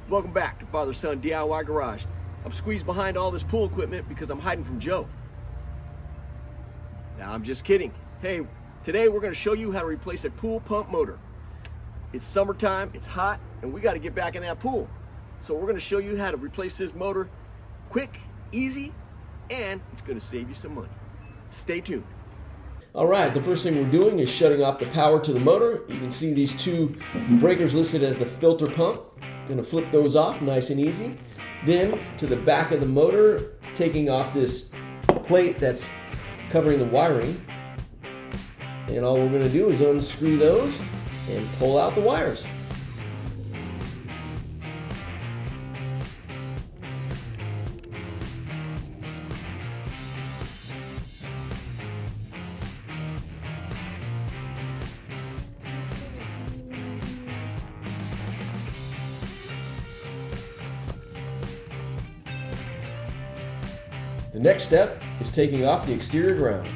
Welcome back to Father Son DIY Garage. I'm squeezed behind all this pool equipment because I'm hiding from Joe. Now I'm just kidding. Hey, today we're going to show you how to replace a pool pump motor. It's summertime, it's hot, and we got to get back in that pool. So we're going to show you how to replace this motor quick, easy, and it's going to save you some money. Stay tuned. All right, the first thing we're doing is shutting off the power to the motor. You can see these two breakers listed as the filter pump. Going to flip those off nice and easy. Then to the back of the motor, taking off this plate that's covering the wiring. And all we're going to do is unscrew those and pull out the wires. The next step is taking off the exterior ground.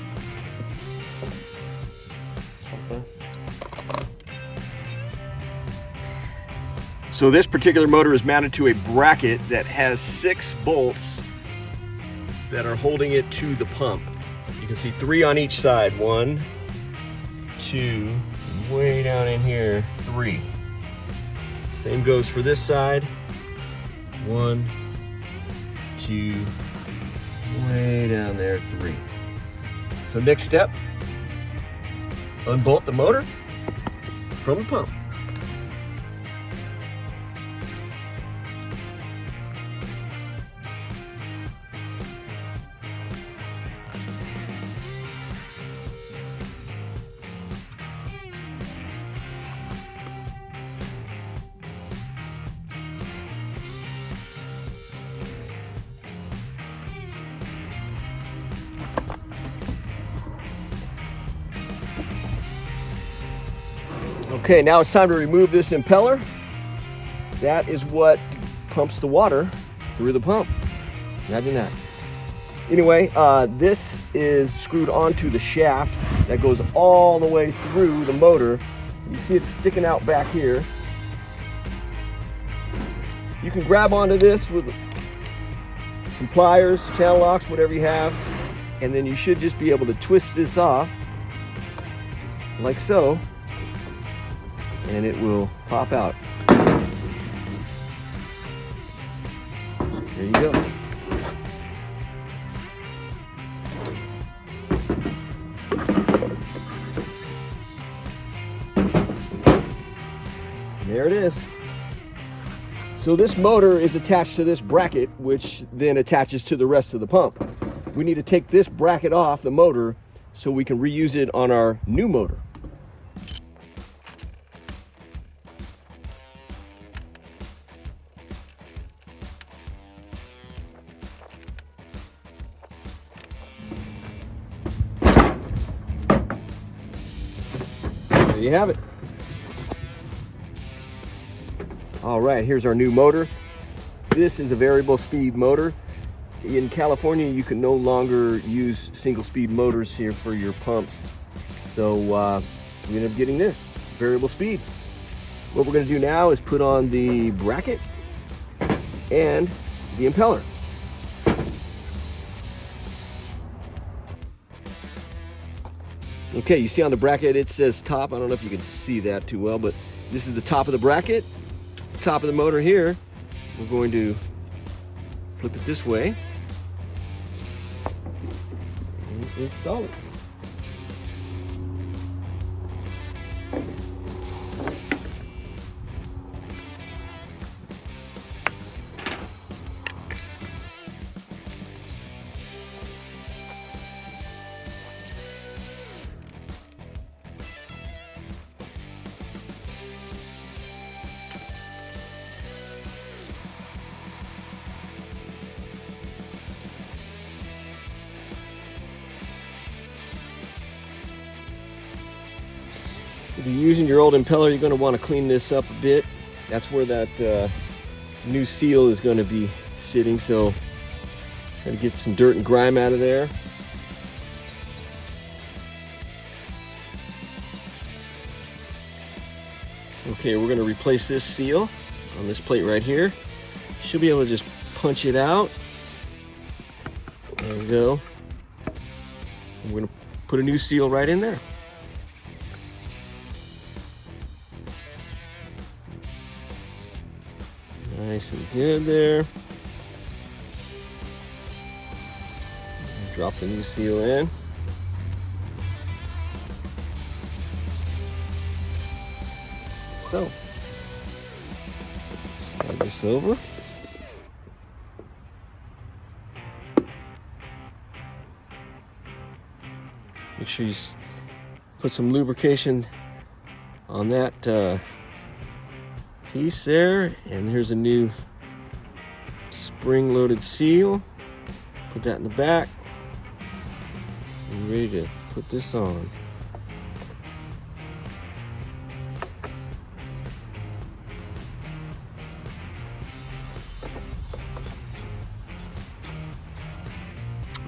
So this particular motor is mounted to a bracket that has 6 bolts that are holding it to the pump. You can see 3 on each side. 1, 2, way down in here, 3. Same goes for this side. 1, 2, way down there, 3. So next step, unbolt the motor from the pump. Okay, now it's time to remove this impeller. That is what pumps the water through the pump. Imagine that. Anyway, this is screwed onto the shaft that goes all the way through the motor. You see it sticking out back here. You can grab onto this with some pliers, channel locks, whatever you have, and then you should just be able to twist this off like so, and it will pop out. There you go. There it is. So this motor is attached to this bracket, which then attaches to the rest of the pump. We need to take this bracket off the motor so we can reuse it on our new motor. There you have it. All right, here's our new motor. This is a variable speed motor. In California, you can no longer use single speed motors here for your pumps. So we ended up getting this, variable speed. What we're gonna do now is put on the bracket and the impeller. Okay, you see on the bracket it says top. I don't know if you can see that too well, but this is the top of the bracket, top of the motor here. We're going to flip it this way and install it. If you're using your old impeller, you're going to want to clean this up a bit. That's where that new seal is going to be sitting, so try to get some dirt and grime out of there. Okay, we're going to replace this seal on this plate right here. Should be able to just punch it out. There we go. And we're gonna put a new seal right in there. Nice and good there. Drop the new seal in. So, slide this over. Make sure you put some lubrication on that piece there. And here's a new spring-loaded seal. Put that in the back. And ready to put this on.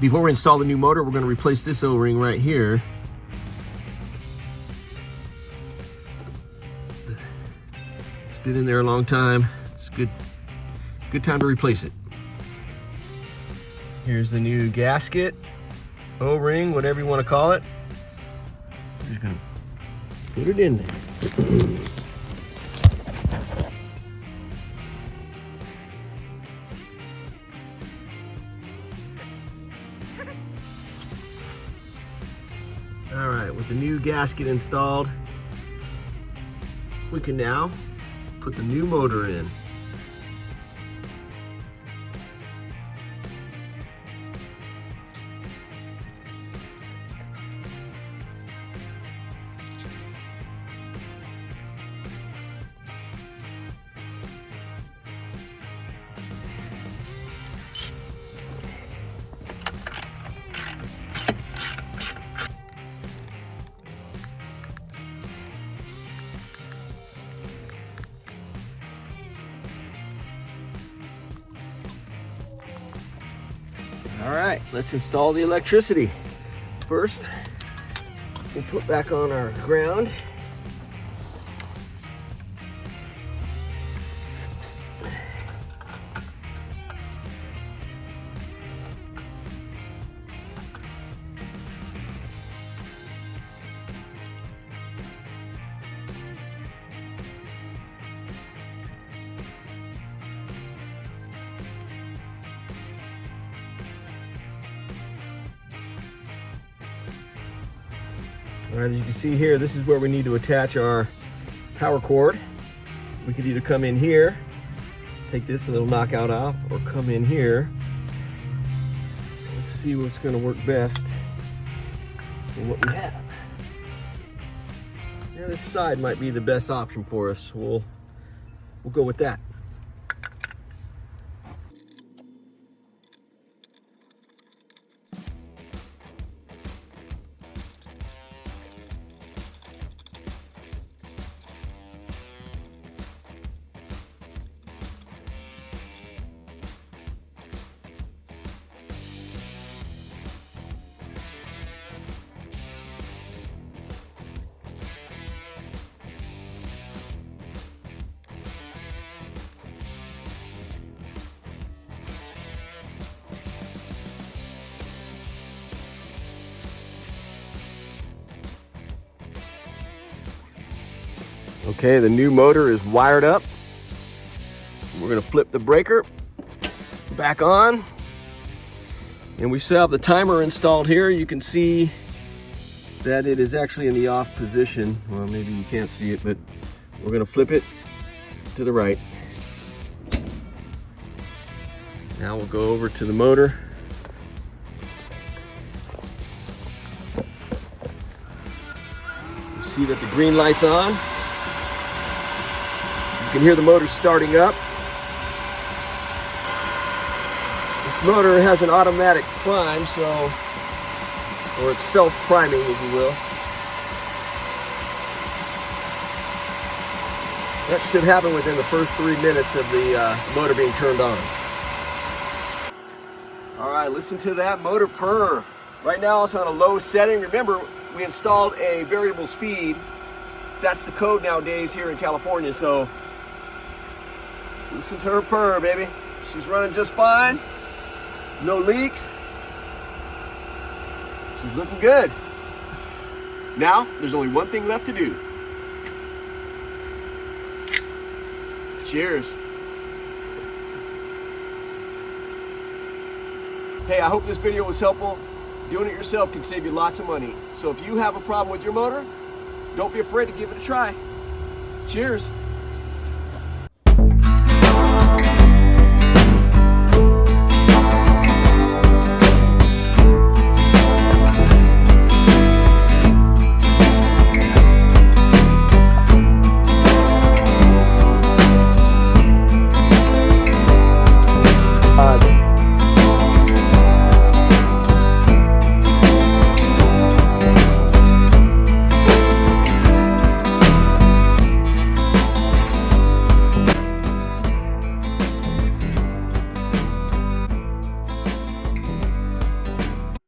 Before we install the new motor, we're going to replace this O-ring right here. It's been in there a long time. It's good time to replace it. Here's the new gasket, O-ring, whatever you want to call it. We're just going to put it in there. All right, with the new gasket installed, we can now put the new motor in. All right, let's install the electricity. First, we'll put back on our ground. All right, as you can see here, this is where we need to attach our power cord. We could either come in here, take this and it'll knock out off, or come in here. Let's see what's going to work best for what we have. Yeah, this side might be the best option for us. We'll go with that. Okay, the new motor is wired up. We're gonna flip the breaker back on. And we still have the timer installed here. You can see that it is actually in the off position. Well, maybe you can't see it, but we're gonna flip it to the right. Now we'll go over to the motor. You see that the green light's on. You can hear the motor starting up. This motor has an automatic prime, or it's self-priming, if you will. That should happen within the first 3 minutes of the motor being turned on. All right, listen to that motor purr. Right now it's on a low setting. Remember, we installed a variable speed. That's the code nowadays here in California, so Listen to her purr, baby. She's running just fine. No leaks. She's looking good. Now, there's only one thing left to do. Cheers. Hey, I hope this video was helpful. Doing it yourself can save you lots of money. So if you have a problem with your motor, don't be afraid to give it a try. Cheers.